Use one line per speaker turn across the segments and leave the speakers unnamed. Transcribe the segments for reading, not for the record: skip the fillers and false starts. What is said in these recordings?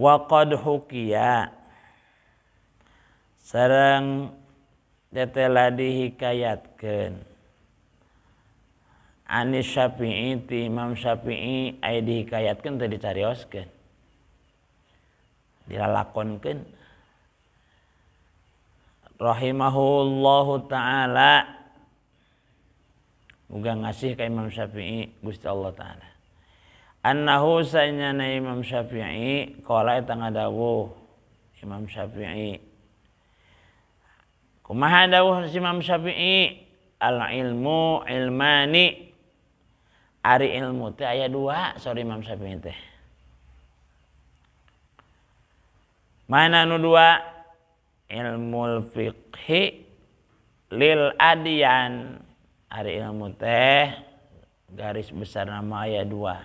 Wa qad hukiya sareng telah dihikayatkeun Anis Syafi'i ti Imam Syafi'i aya dihikayatkeun teu dicarioskeun dilalakonkeun rahimahullahu taala muga ngasih ka Imam Syafi'i Gusti Allah taala annahu sayyana Imam Syafi'i qala eta ngadawuh Imam Syafi'i kumaha dawuh Imam Syafi'i al ilmu ilmani ari ilmu teh aya dua sorry Imam Syafi'i teh mana nu dua ilmul fiqhi lil adyan ari ilmu teh garis besar nama aya dua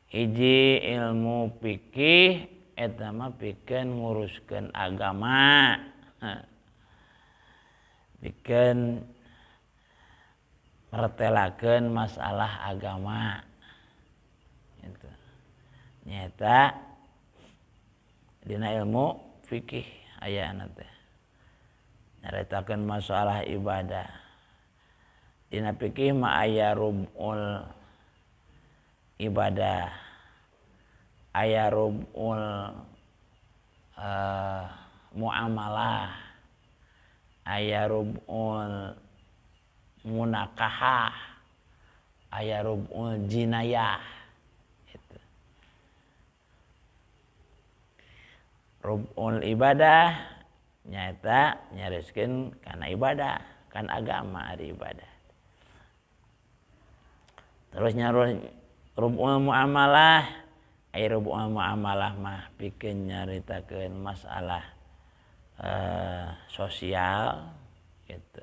hiji ilmu fikih eta mah pikeun nguruskeun agama pikeun mertelakeun masalah agama gitu nyata dina ilmu fikih aya teh nyaritakeun masalah ibadah dina fikih mah aya rubul ibadah aya rubul muamalah aya rubul munakahah aya rubul jinayah gitu. Rubul ibadah nyata nyariskeun kana ibadah kan agama ari ibadah terus nyaruh rubul muamalah aya rubul muamalah mah pikeun nyaritakeun masalah sosial gitu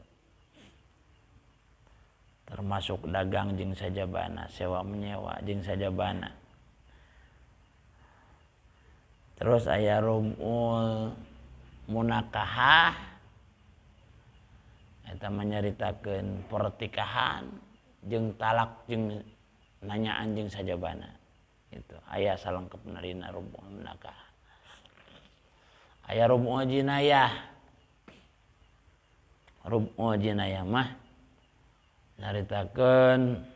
termasuk dagang jeung sajabana sewa menyewa jeung sajabana terus aya rubul munakahah eta menyaritakeun pertikahan jeung talak jeung nanyaan jeung sajabana itu aya salengkepna dina rubul munakahah aya rubul jinayah mah nyaritakeun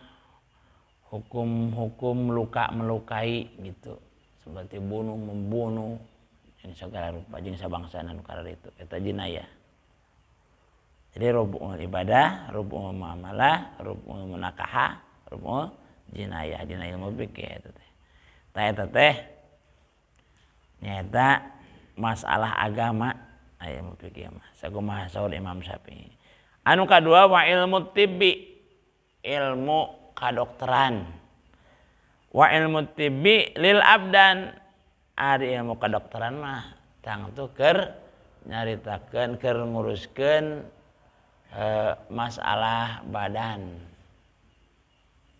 hukum-hukum luka melukai gitu seperti bunuh membunuh jeung segala rupa jeung sabangsana nu kararitu eta jinayah jadi rubul ibadah rubul muamalah rubul munakahah rubul jinayah dina ilmu fikih eta teh eta teh nyata masalah agama aya ilmu fikih mah sakumaha saur Imam Syafi'i anu kadua wa ilmu tibbi ilmu kadokteran wa ilmu tibbi lil abdan ari ilmu kadokteran mah tangtu keur nyaritakeun keur nguruskeun masalah badan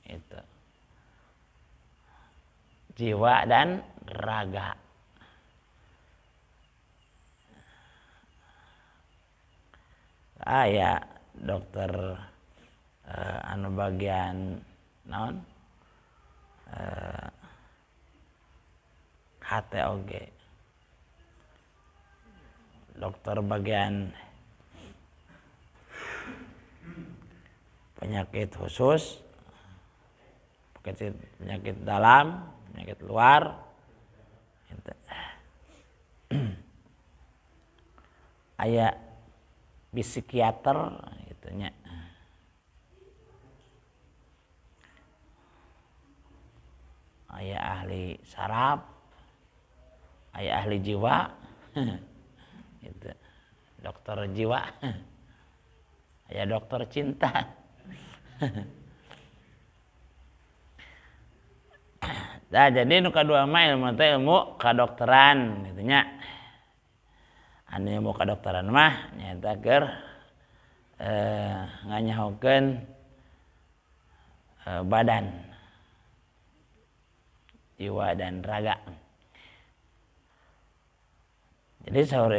itu jiwa dan raga aya dokter anu bagian naon HTOG dokter bagian penyakit khusus penyakit dalam penyakit luar aya psikiater gitu nya aya ahli saraf aya ahli jiwa gitu dokter jiwa aya dokter cinta nah jadi nu kadua mah ilmu teh ilmu kadokteran gitu nya anu ilmu kadokteran mah nyata keur nganyahokeun badan jiwa dan raga. Jadi saur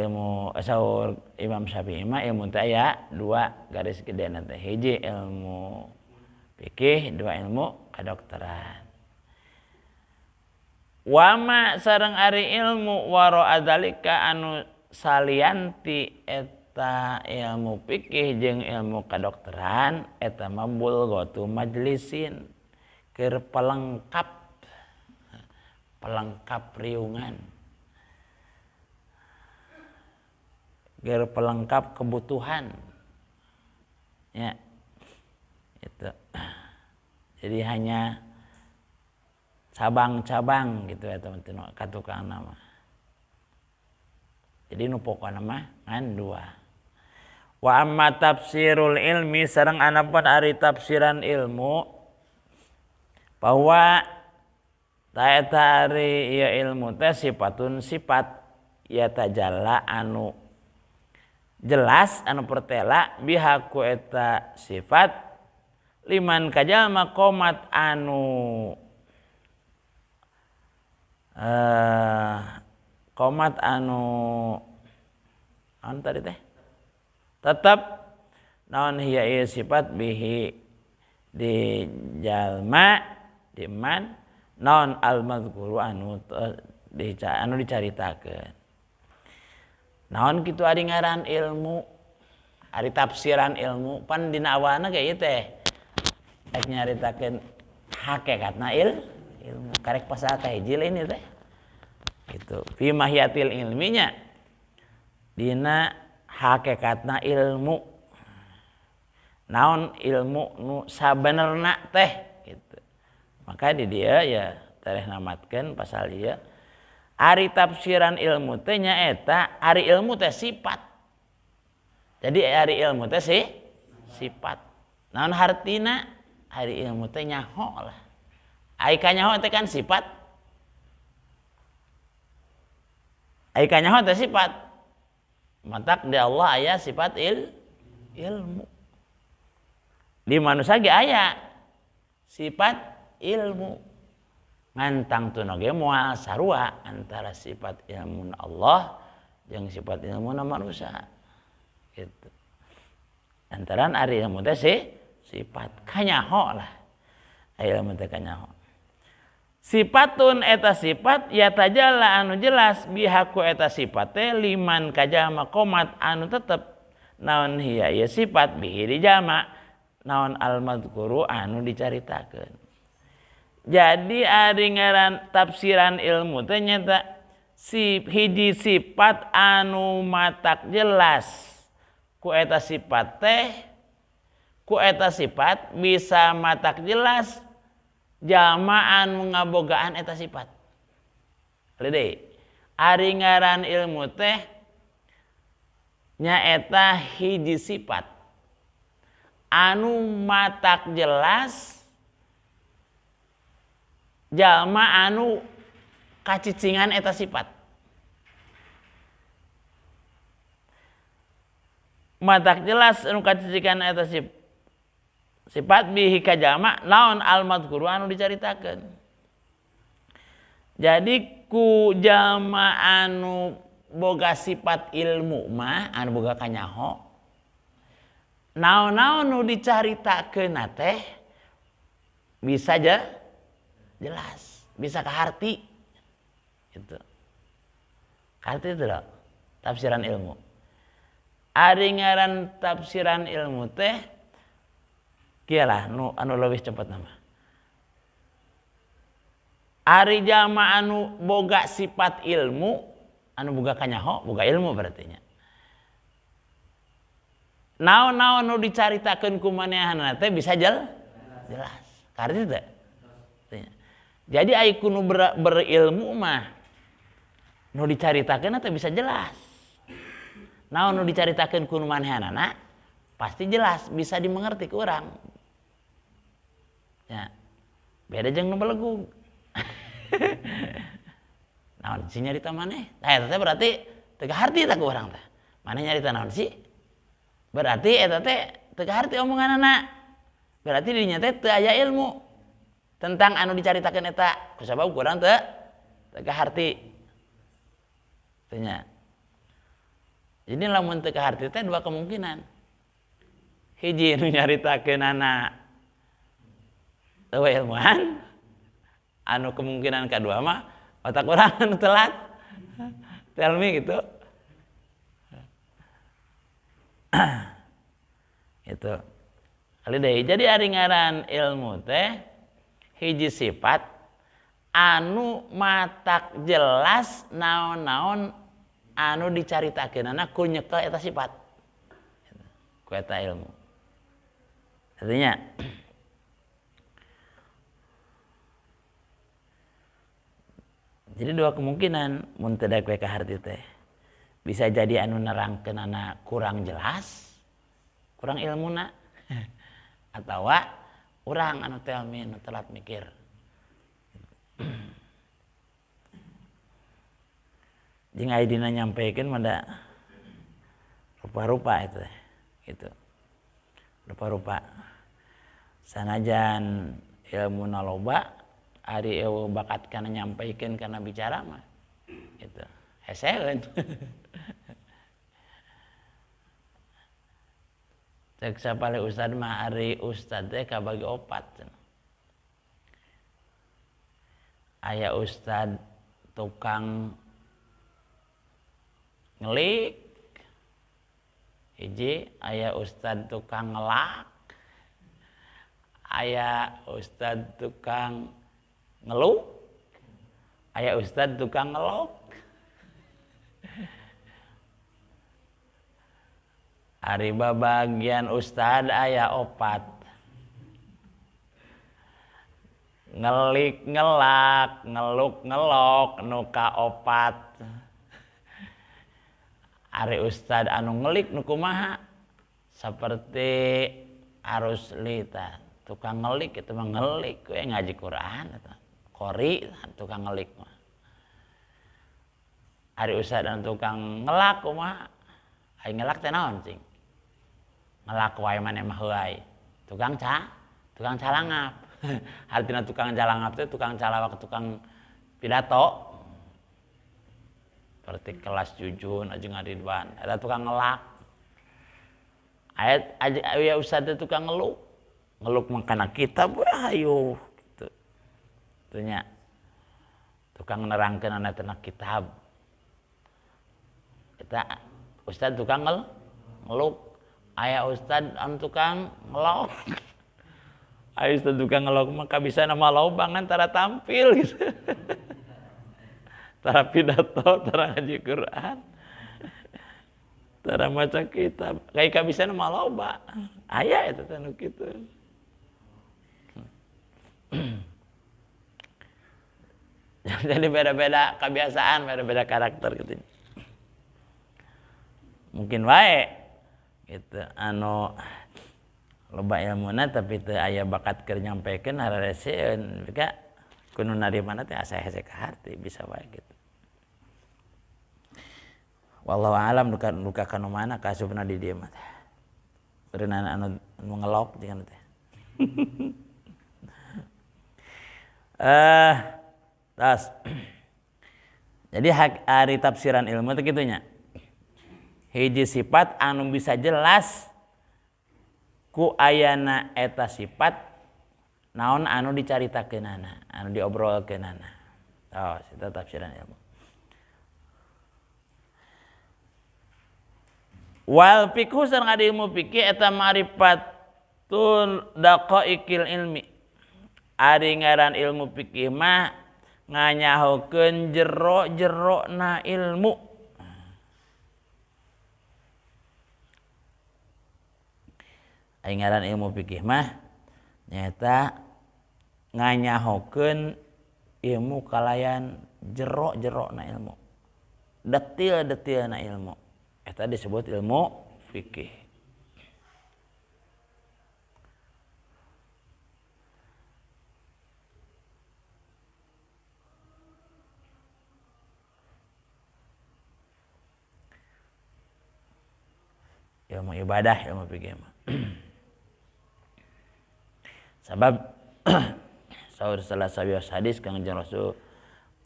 Imam Syafi'i mah ilmu teh aya dua garis gedena teh hiji ilmu fikih dua ilmu kadokteran. Wama sareng ari ilmu waro adzalika anu salianti eta ilmu fikih jeung ilmu kadokteran eta mabul gotu majlisin keur pelengkap riungan keur pelengkap kebutuhan ya itu. Jadi hanya cabang-cabang gitu ya teman-teman katukang nama. Jadi nu pokona mah ngan dua. Wa amma tafsirul ilmi sareng anapun ari tafsiran ilmu bahwa ta eta ari ieu ilmu teh sifatun sifat ya tajalla anu jelas anu pertela biha ku eta sifat liman kajama qomat anu qomat anu tadi teh tetap naon hiya ieu sifat bihi di jalma di man naon al mazkuru anu dicaritakeun. Naon kitu ari ngaran ilmu ari tafsiran ilmu pan dina awana ge ieu teh rek nyaritakeun hakikatna ilmu karek pasal kahiji ini teh gitu fi mahiyatil ilminya dina hakikatna ilmu naon ilmu nu sabenerna teh gitu. Maka di dia ya tareh namatkeun pasal ieu ari tafsiran ilmu teh nyaeta ari ilmu teh sifat. Jadi ari ilmu teh sifat. Naon hartina ari ilmu teh nyaho lah. Ai kanyaho teh kan sifat. Ai kanyaho teh sifat. Matak di Allah aya sifat ilmu. Di manusia ge aya sifat ilmu. Ngantang tuna ge moal sarua antara sifat ilmu Allah jeung sifat ilmu manusia. Gitu. Antaran ari ilmu teh sifat kanyaho lah. Ilmu teh kanyaho. Sifatun eta sifat ya tajalla anu jelas bihaku eta sifat teh liman kajama qomat anu tetep naon hiya ieu sifat bihi dijama naon al mazkuru anu dicaritakeun. Jadi ari ngaran tafsiran ilmu teh nyata hiji sifat anu matak jelas ku eta sifat teh ku eta sifat bisa matak jelas jalma anu ngabogaan eta sifat. Lede ari ngaran ilmu teh nyaeta hiji sifat anu matak jelas jalma anu kacicingan eta sifat. Matak jelas anu kacicingan eta sifat bihi ka jalma naon al mazkuru anu dicaritakeun. Jadi ku jalma anu boga sifat ilmu mah anu boga kanyaho naon-naon nu dicaritakeun teh bisa aja jelas, bisa kaharti gitu. Kaharti itu loh tafsiran ilmu. Ari ngaran tafsiran ilmu teh kieu lah nu anu leuwih cepet nama. Ari jalma anu boga sifat ilmu anu boga kanyaho, boga ilmu berarti nya. Naon-naon nu dicaritakeun ku manehanna teh bisa jelas. Karti teh. Jadi ai kudu berilmu mah nu dicaritakeun teh bisa jelas. Naon nu dicaritakeun ku manehanna pasti jelas, bisa dimengerti ku urang. Ya. Beda jeung nu belegug. Naon si nyarita maneh? Tah eta teh berarti teu kaharti tah ku urang teh. Maneh nyarita naon sih? Berarti eta teh teu kaharti omonganna. Berarti dirinya teh teu aya ilmu tentang anu dicaritakeun eta. Kusabab urang teu kaharti. Teu nya. Jadi lamun teu kaharti teh dua kemungkinan. Hiji nu nyaritakeunana teu ilmuan, anu kemungkinan kadua mah Otak urang anu telat. Tell me gitu. Itu. Kali deui. Jadi ari ngaran ilmu teh hiji sifat anu matak jelas naon-naon anu dicaritakeunana ku nyekel eta sifat. Ku eta ilmu. Artinya jadi dua kemungkinan mun teu daek ka harti teh. Bisa jadi anu nerangkeunana kurang jelas, kurang ilmuna. Atawa urang anu teu anu telat mikir. Jeung aya dina nyampekeun mada rupa-rupa itu. Gitu. Rupa-rupa. Sanajan ilmuna loba, ari bakat kana nyampaikeun kana bicara mah. Gitu. Heseun. Cek sapale ustad mah ari ustad teh kabagi opat. Aya ustad tukang ngelik, hiji aya ustad tukang ngelak, aya ustad tukang ngeluk, aya ustad tukang ngelok. Ari babagian ustad aya opat. Ngelik ngelak, ngeluk ngelok, nu kaopat. Ari ustad anu ngelik nu kumaha? Saperti arus lita, tukang ngelik itu mah ngelik we ngaji Quran eta. Qori tukang ngelik mah. Ari ustad anu tukang ngelak kumaha? Ai ngelak teh naon cing? Ngelak wae maneh mah heuai. Tukang calangap. Artina tukang calangap teh tukang calawak tukang pidato. Seperti kelas Jujun Ajeng Ridwan, eta tukang ngelak. Aya ustad teh tukang ngeluk. Ngeluk mangkana kitab we hayu gitu. Tunya tukang nerangkeunana teh kitab. Eta ustad tukang ngeluk. Aya ustad anu tukang ngelok. Aya ustad tukang ngelok mah kabisa nama loba antara tampil gitu. Tara pidato, tara ngaji Quran. Tara maca kitab. Kayak kabisa nama loba. Aya eta teh nu kitu. Jadi beda-beda kebiasaan, beda-beda karakter gitu. Mungkin wae gitu anu loba ilmuna tapi teu aya bakat keur nyampekeun harareseun mika kudu narimana teh asa hese ka harti bisa wae gitu. Wallahu alam duka kanu mana kasupna di dieu mah. Berenana anu ngelok jeung teh. Tas. Jadi ari tafsiran ilmu teh kitu nya. Hiji sifat anu bisa jelas ku ayana eta sifat naon anu dicaritakeunana, anu diobrolkeunana. Oh, eta tafsiran ilmu. Wal fiqhu sareng adi ilmu fikih eta ma'rifatul daqaiqil ilmi. Ari ngaran ilmu fikih mah nganyahokeun jero-jerona ilmu. Ari ngaran ilmu fikih mah nyaeta nganyahokeun ilmu kalayan jero-jerona ilmu. Detil-detilna ilmu. Eta disebut ilmu fikih. Ilmu ibadah, ilmu fikih mah. Sabab saur salah sabios hadis Kangjeng Rasul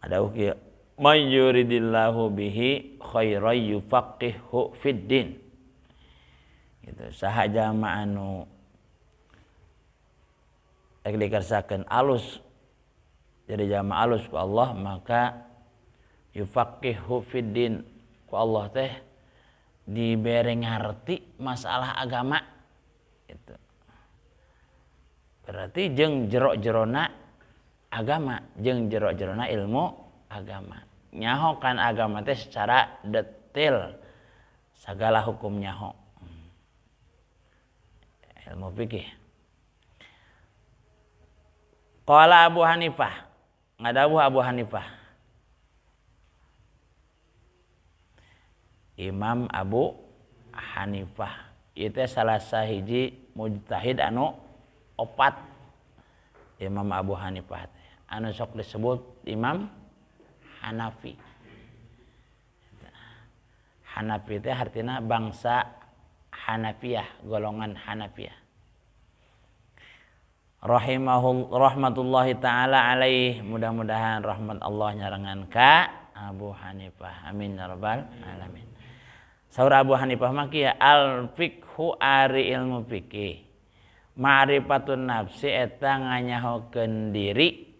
adauh kieu may yuridillahu bihi khairan yufaqihu fid din. Gitu sahaja mah anu rek dikersakeun alus jadi jama alus ku Allah, maka yufaqihu fiddin, ku Allah teh dibere ngarti masalah agama itu. Berarti jeung jero-jerona agama, jeung jero-jerona ilmu agama. Nyaho kan agama teh secara detail segala hukum nyaho. Ilmu fikih. Qala Abu Hanifah, ngadawu Abu Hanifah. Imam Abu Hanifah itu salah sahiji mujtahid anu opat. Imam Abu Hanifah anu sok disebut Imam Hanafi. Hanafi itu artinya bangsa Hanafiyah, golongan Hanafiyah. Rahmatullahi taala alaih, mudah-mudahan rahmat Allah nyarengan ka Abu Hanifah, amin ya rabbal alamin. Saur Abu Hanifah maki ya al fiqhu ari ilmu fikih, ma'rifatun nafsi eta nganyahokeun diri,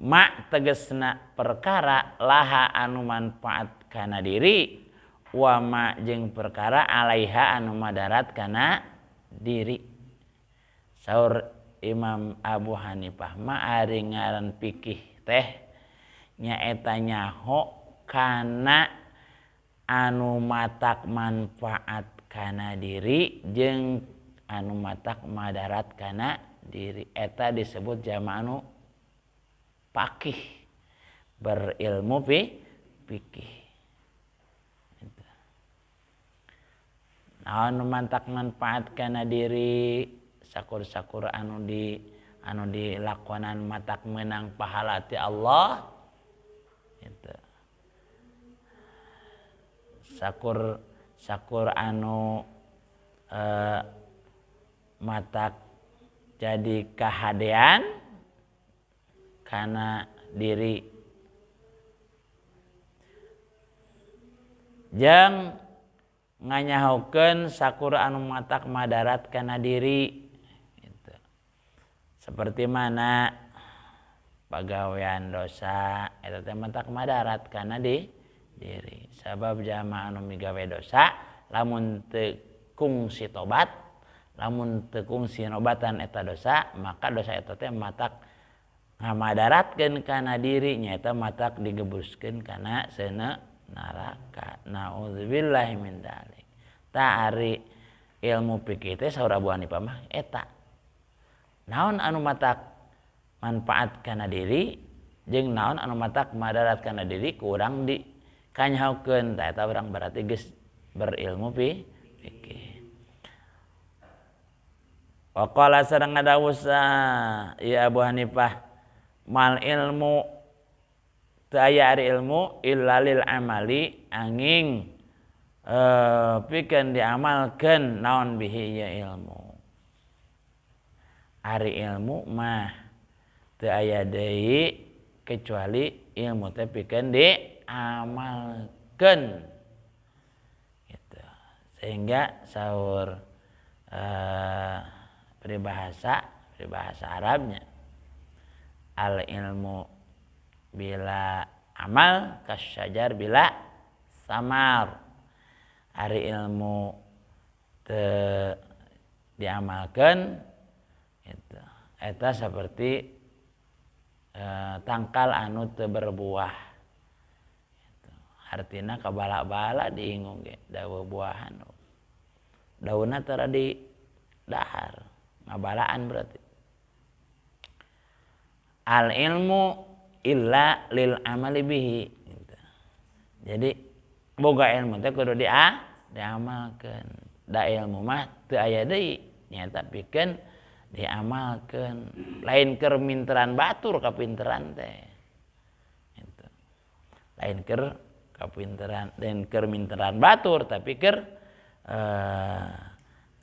ma tegesna perkara laha anu manfaat kana diri, wa ma jeung perkara alaiha anu madarat kana diri. Saur Imam Abu Hanifah ma ari ngaran fikih teh nyaeta nyaho kana anu matak manfaat kana diri jeung anu matak madarat kana diri, eta disebut jama anu faqih, berilmu fikih. Anu matak manfaat kana diri sakur-sakur anu dilakonan matak menang pahala ti Allah gitu. Sakur anu matak jadi kahadean kana diri jeung nganyahokeun sakur anu matak madarat kana diri gitu. Seperti mana pagawean dosa eta teh matak madarat kana diri. Sabab jama anu migawe dosa lamun teu kungsi tobat, lamun teu kungsi nobatan eta dosa, maka dosa eta teh matak ngamadaratkeun kana diri, nyaeta matak digebuskeun kana seuneu neraka. Nauzubillahi min dzalik. Ta ari ilmu fikih teh saur Abu Hanifah mah eta. Naon anu matak manfaat kana diri jeung naon anu matak madarat kana diri ku urang dikanyahokeun, ta eta urang berarti geus berilmu fikih. Wa qala sareng ngadawusa ya Abu Hanifah, mal ilmu teu aya ari ilmu illa lil amali angin pikeun diamalkeun naon bihi ya ilmu. Ari ilmu mah teu aya deui kecuali ilmu teh pikeun diamalkeun gitu. Sehingga saur peribahasa Arabnya al ilmu bila amal kasyajar bila samar. Ari ilmu teu diamalkeun gitu. Eta seperti tangkal anu teu berbuah gitu. Artina kabala-bala diingung ge dawa buahan. Daunna teu di dahar, ngabalaan berarti. Al ilmu illa lil amali bihi gitu. Jadi boga ilmu teh kudu diamalkeun. Da ilmu mah teu aya deui nyaeta pikeun diamalkeun. Lain keur minteran batur kapinteran teh. Gitu. Lain keur kapinteran, lain keur minteran batur tapi keur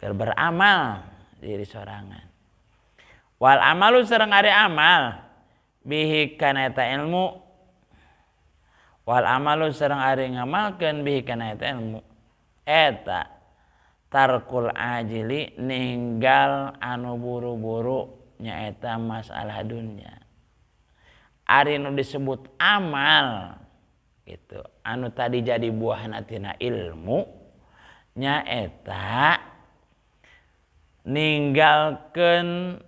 beramal diri sorangan. Wal amalu sareng ari amal bihi kana eta ilmu, wal amalu sareng ari ngamalkeun bihi kana eta ilmu, eta tarkul ajili ninggal anu buru-buru nyaeta masalah dunya. ari nu disebut amal gitu anu tadi jadi buahna tina ilmu nyaeta ninggalkeun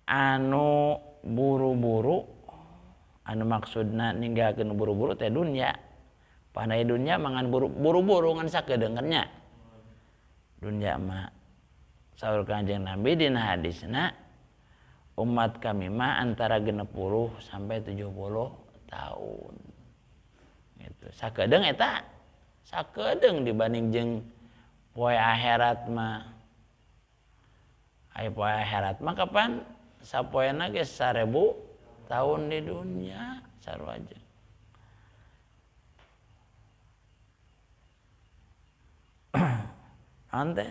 anu buru-buru anu maksudna ninggalkeun buru-buru teh dunya pandai dunya mangan buru-buru ngan sakedeungeunnya dunya mah saur Kanjeng Nabi dina hadisna umat kami mah antara 60 sampai 70 tahun gitu sakedeung eta sakedeung dibanding jeung poe akhirat mah aya poe akhirat mah kapan sapoena ge 1000 tahun di dunia sarua aja ante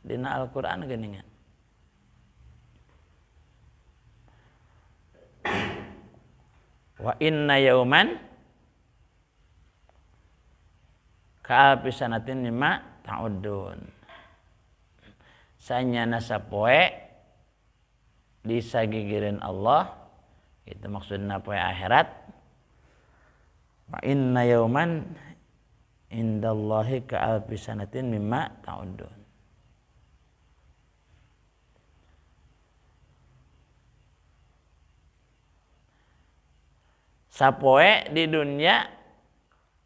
dina Al-Qur'an geuningan wa inna yauman ka'alfi sanatin mimma ta'uddun sanyana sapoe disagigireun Allah itu maksudna poe akhirat wa inna yauman indallahi ka'alfi sanatin mimma ta'uddun sapoe di dunia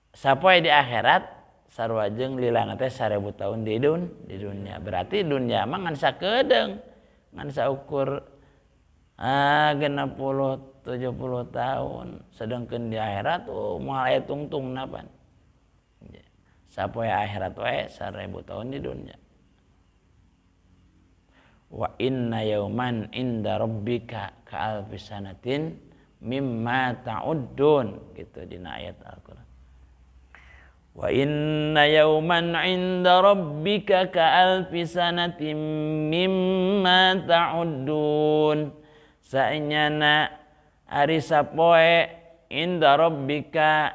sapoe di akhirat sarua jeung lilana teh 1000 tahun di dunia berarti dunia mah ngan sakedeung ngan saukur 60 70 tahun sedangkeun di akhirat moal aya tungtungna pan sapoe akhirat wae 1000 tahun di dunia wa inna yauman inda rabbika ka'alfi sanatin mimma ta'uddun gitu dina ayat Al-Qur'an wa inna yauman 'inda rabbika ka'alfi sanatin mimma ta'uddun saenyana ari sapoe inda rabbika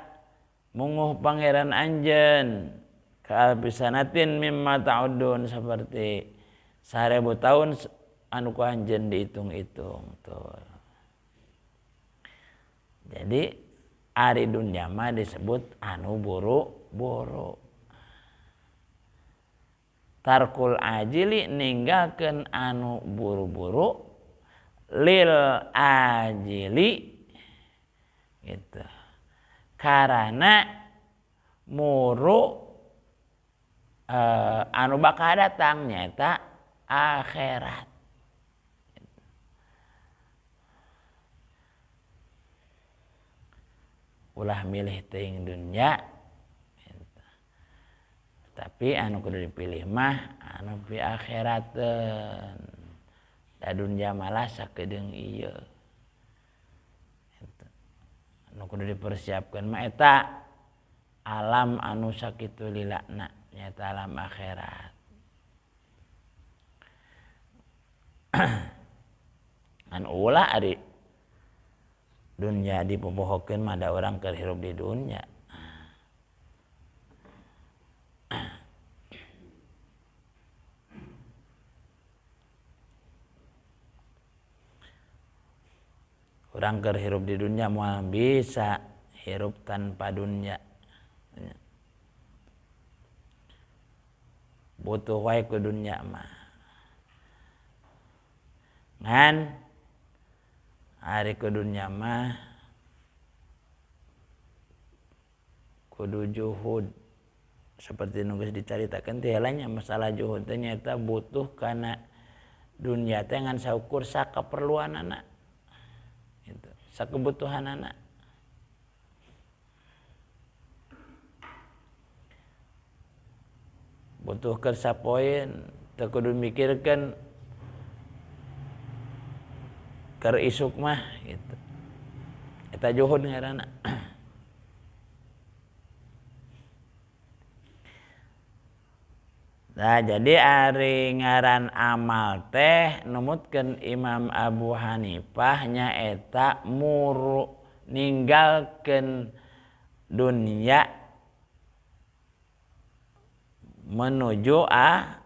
munguh pangeran anjeun ka'alfi sanatin mimma ta'uddun seperti 1000 tahun anu ku anjeun dihitung-hitung tuh. Jadi ari dunya mah disebut anu buru-buru. Tarkul ajili ninggalkeun anu buru-buru lil ajili gitu. Karena muru anu bakal datang nyaeta akhirat. Ulah milih teuing dunya tapi anu kudu dipilih mah anu pi akhirateun da dunya malah sakedeung ieu anu kudu dipersiapkeun mah eta alam anu sakitu lilana nyaeta alam akhirat an ulah ari dunya dipopohokeun mah da urang keur hirup di dunya. Urang keur hirup di dunya moal bisa hirup tanpa dunya. Butuh wae ku dunya mah. Ngan ari ku dunya mah kudu juhud seperti nu geus dicaritakeun teh helanya masalah juhud teh nyaeta butuh kana dunya teh ngan saukur sakaperluanana gitu sakebutuhanana butuh keur sapoeun teu kudu mikirkeun keur isuk mah gitu. Eta juhud ngaranna. Nah, jadi ari ngaran amal teh numutkeun Imam Abu Hanifah nyaeta muru ninggalkeun dunya menuju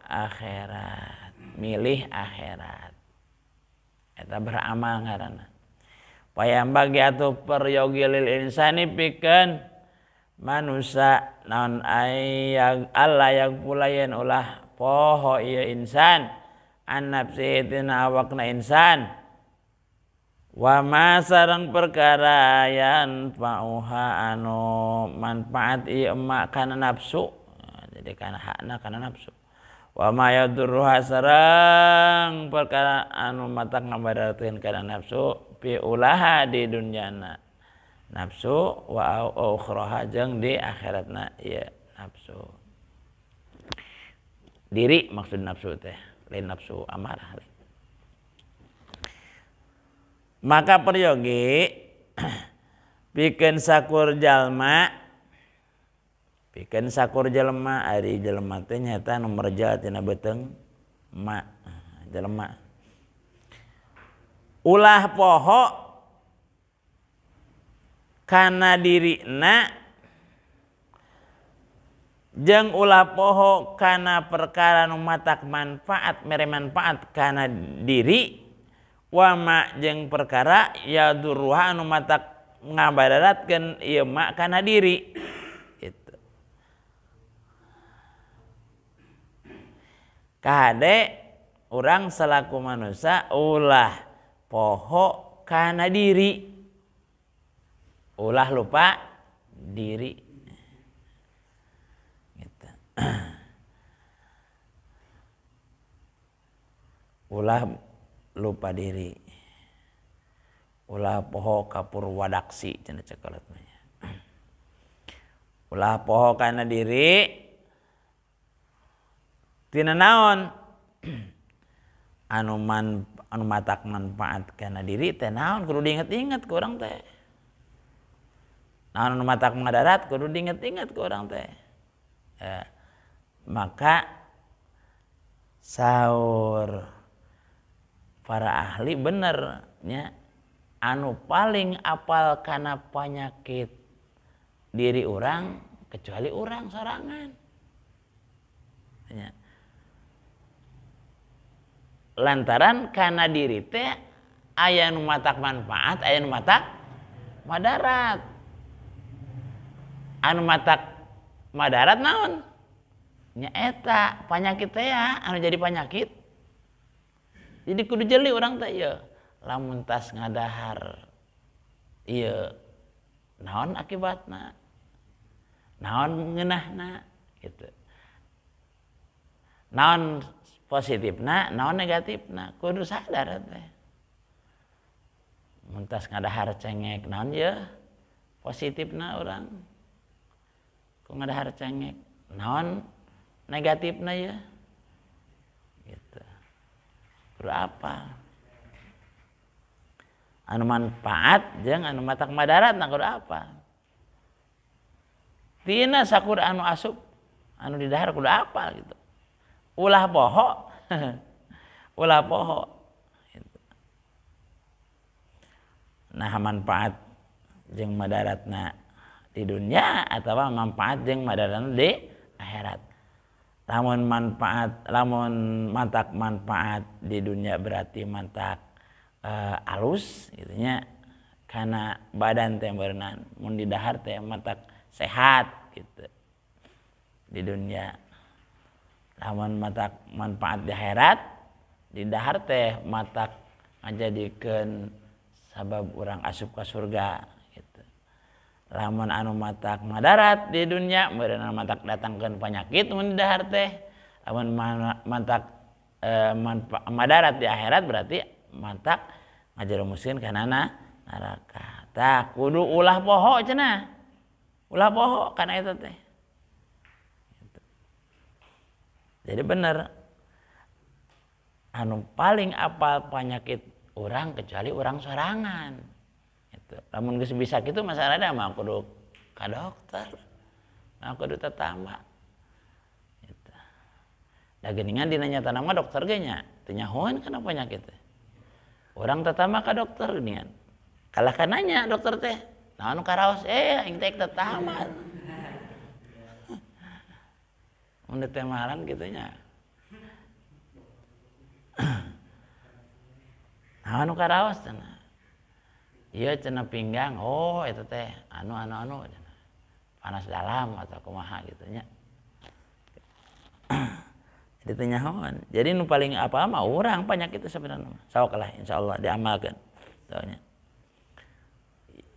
akhirat, milih akhirat. Eta beramal ngaranna. Payam bagi atuh peryogi lil insani pikeun manusia naon ayag Allah yang pulayan ulah poho ieu insan an nafsi tina awakna insan wa ma sareng perkara yan fauha anu manfaat ieu emak kana nafsu. Jadi kana hakna kana nafsu. Wa ma yadurruha sareng perkara anu matak ngabarateun kana nafsu fi ulaha di dunyana nafsu wa ukhraha jeung di akhiratna ieu nafsu. Diri maksud nafsu teh lain nafsu amarah. Maka peryogi pikeun sakur jalma pikeun sakur jelema ari jelema teh nyata nu merja tina beuteung ma jelema ulah poho kana dirina jeung ulah poho kana perkara nu matak manfaat mere manfaat kana diri wa ma jeung perkara yadurruha anu matak ngabadaratkeun ieu ma kana diri. Kade orang selaku manusia ulah poho kana diri ulah lupa diri gitu. Ulah lupa diri ulah poho kapur wadaksi cenah cekelet mah ulah poho kana diri tina naon anu matak manfaat kana diri teh naon kudu diinget-inget ku urang teh. Naon anu matak madarat kudu diinget-inget ku urang teh. Maka saur para ahli bener nya anu paling apal kana panyakit diri urang kecuali urang sorangan. Ya. Lantaran kana diri teh aya nu matak manfaat aya nu matak madarat. Anu matak madarat naon? Nya eta panyakit teh ya anu jadi penyakit. Jadi kudu jeli urang teh ieu. Lamun tas ngadahar ieu naon akibatna? Naon ngeunahna gitu. Naon positifna, naon negatifna, kudu sadar teh. Mun tas ngadahar cengek naon ye? Positifna urang. Ku ngadahar cengek, naon negatifna ye? Gitu. Kudu apa? Anu manfaat jeung anu matak madarat na kudu apa? Tina sakur anu asup, anu didahar kudu apa gitu. Ulah poho ulah poho nah manfaat jeung madaratna di dunia atawa manfaat jeung madaratna di akhirat. Lamun matak manfaat di dunia berarti matak alus gitu nya kana badan teh beuneunan mun di dahar teh matak sehat gitu di dunia. Lamun matak manfaat di akhirat di dahar teh matak ngajadikeun sabab urang asup ka surga gitu. Lamun anu matak madarat di dunia meureunna matak datangkeun penyakit mun di dahar teh. Lamun matak madarat di akhirat berarti matak ngajerumuskeun kana neraka. Tah kudu ulah poho cenah. Ulah poho kana eta teh. Jadi bener anu paling apal penyakit orang kecuali orang sorangan. Gitu. Lamun geus bisa kitu masalah ada mah kudu ka dokter. Mah kudu tetamba. Gitu. Da geuningan dina nyatana mah dokter ge nya teu nyahoan kana penyakit teh. Urang tetamba ka dokter geuningan. Kalah kana nya dokter teh. Naon karaos aing teh tetamba. Mun teh mahalan kitu nya. Anu karaos cenah. Iya cenah pinggang, oh itu teh anu panas dalam atau kumaha gitu nya. Jadi teh nyahoan. Jadi nu paling apa mah urang penyakit itu sebenarnya. Sok lah insyaallah diamalkeun. Taunya.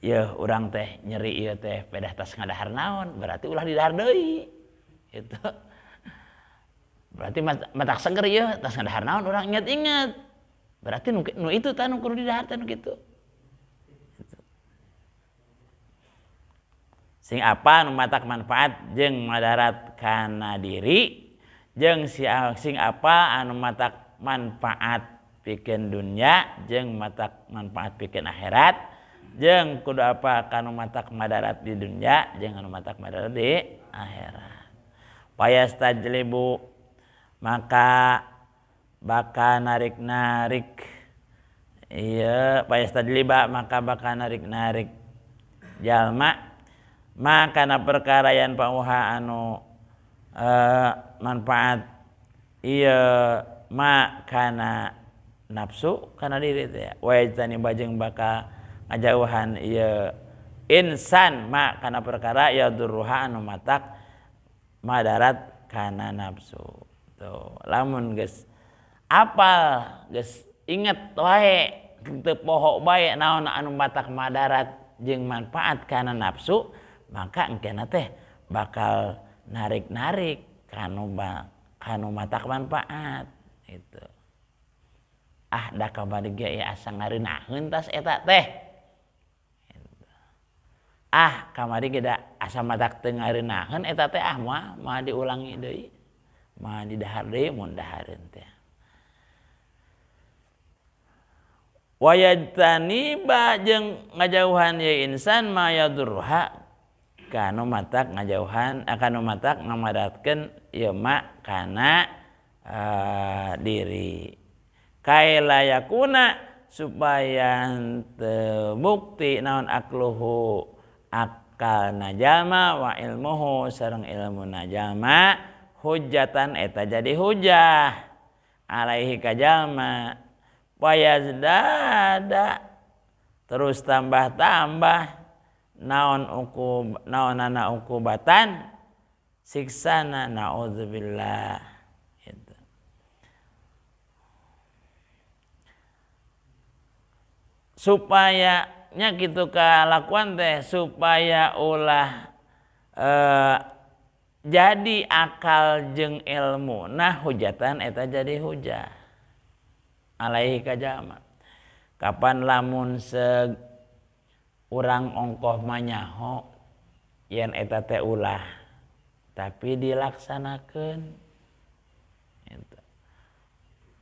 Ya urang teh nyeri ieu teh pedah tas ngadahar naon, berarti ulah didahar deui. Gitu. Berarti matak seger ieu tas ngadahar naon urang inget-inget. Berarti nu itu tah nu kudu didahar teh nu kitu. Sing apa nu matak manfaat jeung madarat kana diri jeung sing apa anu matak manfaat pikeun dunya jeung matak manfaat pikeun akhirat jeung kudu apa kanu matak madarat di dunya jeung anu matak madarat di akhirat. Payastajlibu maka bakal narik-narik iya payastajliba maka bakal narik-narik jalma makana perkara yan pauha anu manfaat iya makana nafsu kana diri teh wa tani bajeng bakal ngajauhan iya insan makana perkara ya durruha anu matak madarat kana nafsu. Tuh lamun geus apal geus inget wae teu poho bae naon anu matak madarat jeung manfaat kana nafsu maka engkena teh bakal narik-narik kanu matak manfaat itu. Ah da kabari ge asa ngareunaheun tas eta teh. Ah kamari ge da asa matak teu ngareunaheun eta teh ah mah diulangi deui. Mah didahar deui mun dahareun teh. Wayajtaniba jeung ngajauhan ye insan ma yadurha kanu matak ngajauhan kanu matak ngamadatkeun ieu mak kana diri kaila yakuna supaya teu bukti naon akluhu akal najama wa ilmuhu sareng ilmu najama hujatan eta jadi hujah alaihi kajalma payazdada terus tambah-tambah naon ana ukubatan siksana naudzubillah gitu. Supaya nya kitu kalakuan teh supaya ulah jadi akal jeung ilmu nah hujatan eta jadi hujah alaihi kajama kapan lamun urang ongkoh manyaho yen eta teh ulah tapi dilaksanakeun gitu.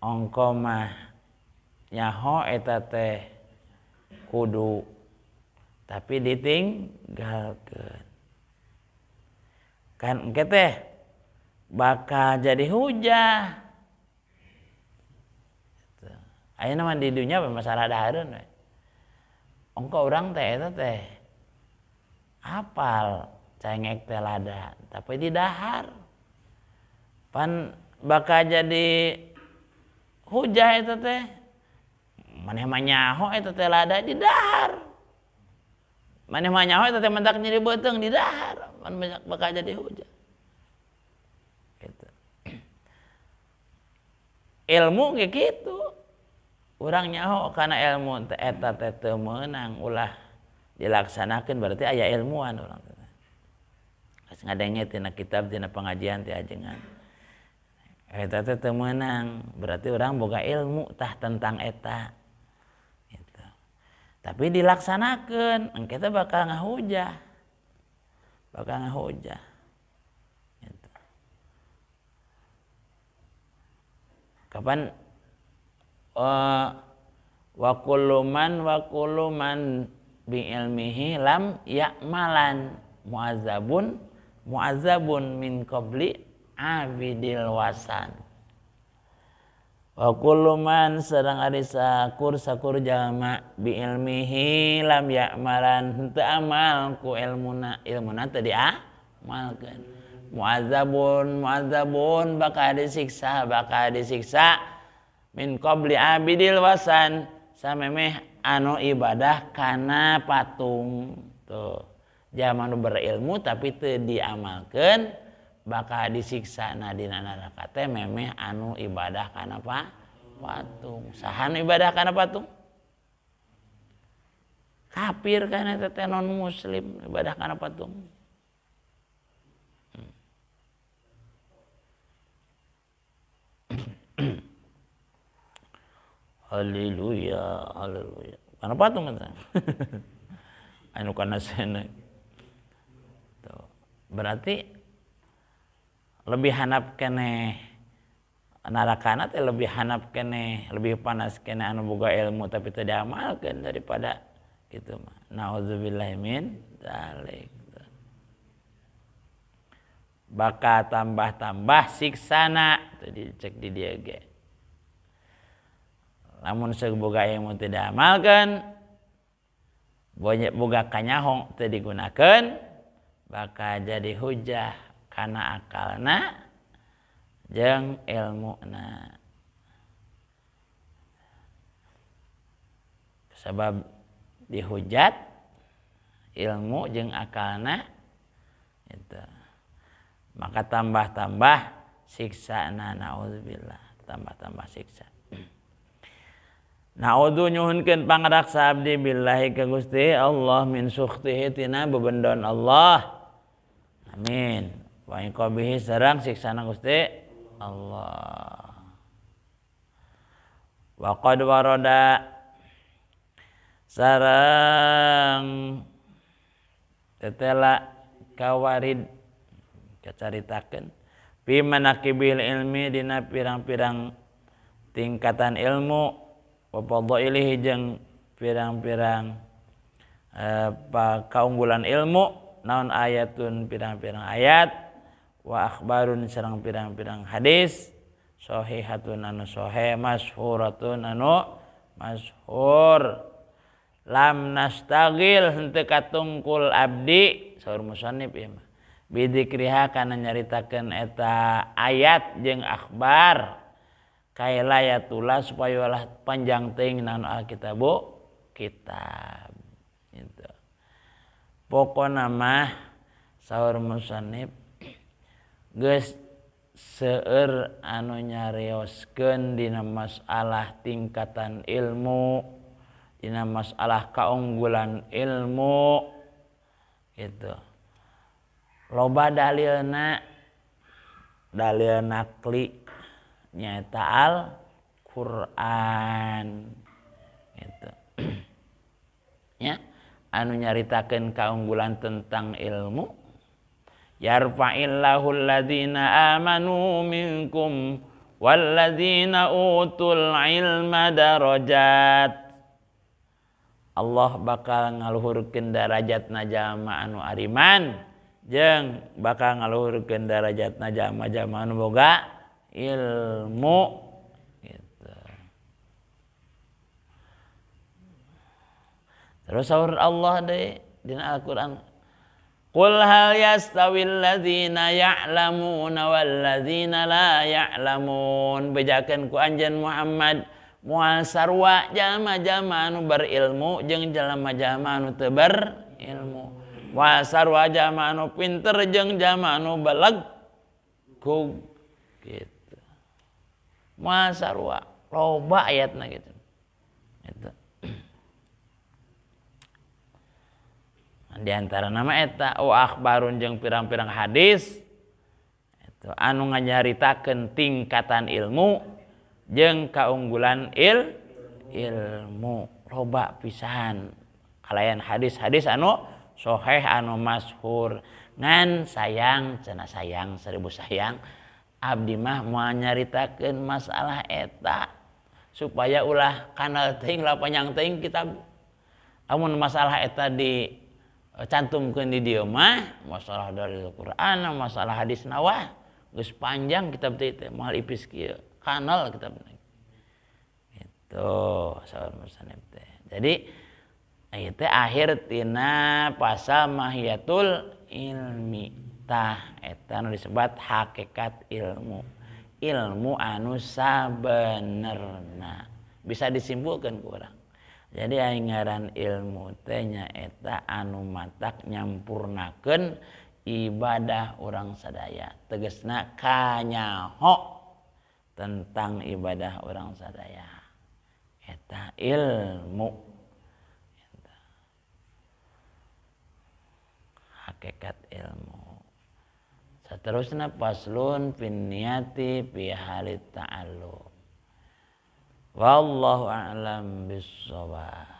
Ongkoh mah nyaho eta teh kudu tapi ditinggalkeun kan engke teh bakal jadi hujah gitu. Ayeuna mah di dunya masalah dahareun we. Ongko urang teh eta teh apal cengek teh lada tapi di dahar pan bakal jadi hujah eta teh maneh mah nyaho eta teh lada di dahar maneh mah nyaho eta teh mentak nyeri beuteung di dahar pan bakal jadi hujah gitu. Ilmu kayak gitu urang nyaho kana ilmu eta teh teu meunang ulah dilaksanakeun berarti aya ilmuan urang teh. Geus ngadenge tina kitab tina pengajian ti ajengan. Eta teh teu meunang berarti urang boga ilmu tah tentang eta. Gitu. Tapi dilaksanakeun engke teh bakal ngahujah. Bakal ngahujah. Gitu. Kapan wa kullu man bi ilmihi lam ya'malan mu'azzabun min qabli abidil wasan wa kullu man sareng ari sakur jalma bi ilmihi lam ya'malan teu amal ku ilmuna teu diamalkeun mu'azzabun bakal disiksa min qabli abidil wasan samemeh anu ibadah kana patung tuh jalma nu berilmu tapi teu diamalkeun bakal disiksa na dina neraka teh memeh anu ibadah kana patung. Saha nu ibadah kana patung? Kafir kana teh non muslim ibadah kana patung. Haleluya, haleluya. Kana patung kan? Anu kana sana. Tuh. Berarti lebih hanap keneh narakana teh lebih hanap keneh, lebih panas keneh anu boga ilmu tapi teu diamalkeun daripada kitu mah. Nauzubillahi min dzalik. Bakal tambah-tambah siksana teu dicek di dieu ge. Lamun boga ilmu teu diamalkeun boga kanyahong teu digunakeun bakal jadi hujah kana akalna jeung ilmuna. Sebab dihujat ilmu jeung akalna itu maka tambah-tambah siksana naudzubillah tambah-tambah siksa. Na'udzu nyuhunkeun pangraksa abdi billahi ka Gusti Allah min sukhtihi tina bebendon Allah. Amin. Wa iqabihi sareng siksana Gusti Allah. Wa qad warada sareng tetela kawarid kacaritakeun fi manaqibil ilmi dina pirang-pirang tingkatan ilmu wa fadhailihi jeung pirang-pirang kaunggulan ilmu naon ayatun pirang-pirang ayat wa akhbarun sareng pirang-pirang hadis sahihatun anu sahih masyhuratun anu masyhur lam nastagil henteu katungkul abdi saur musannif ieu mah bidzikriha kana nyaritakeun eta ayat jeung akhbar kailayatullah supaya ulah panjang teuing naon alkitabu kitab gitu. Pokona mah saur musannif geus seueur anu nyarioskeun dina masalah tingkatan ilmu, dina masalah kaunggulan ilmu gitu. Loba dalilna dalil nakli nyata Al-Qur'an gitu. Ya, anu nyaritakeun kaunggulan tentang ilmu. Yarfa'illahu alladzina amanu minkum walladzina utul ilma darajat. Allah bakal ngaluhurkeun darajatna jalma anu ariman jeung bakal ngaluhurkeun darajatna jalma-jalma anu boga ilmu gitu. Terus saur Allah deui dina Al-Qur'an qul hal yastawil ladzina ya'lamuna wal ladzina la ya'lamun bejakeun ku anjeun Muhammad moal sarua jalma-jalma anu berilmu jeung jalma-jalma anu teu berilmu wa sarua jalma anu pinter jeung jalma anu balag ku gitu. Moal sarua loba ayatna gitu. Itu. Di antara nama eta wa akhbarun jeung pirang-pirang hadis itu anu nganyaritakeun tingkatan ilmu jeung kaunggulan ilmu loba pisan kalayan hadis-hadis anu sahih anu masyhur ngan sayang cenah sayang 1000 sayang abdi mah moal nyaritakeun masalah eta supaya ulah kanal teuing lah panjang teuing kitab amun masalah eta di cantumkeun di dieu mah masalah dari Al-Qur'an masalah hadis nawah geus panjang kitab teh moal ipis kieu kanal kitab itu saur musannif teh. Jadi ieu teh akhir tina pasal mahiyatul ilmi tah eta anu disebut hakikat ilmu anu sabenerna bisa disimpulkeun ku urang Jadi aing ngaran ilmu teh nyaeta anu matak nyampurnakeun ibadah urang sadaya. Tegasna kanyaho tentang ibadah urang sadaya. Eta ilmu. Eta hakikat ilmu. Saterusna paslun fin niyati fi halit ta'allum. Wallahu a'lam bissawab.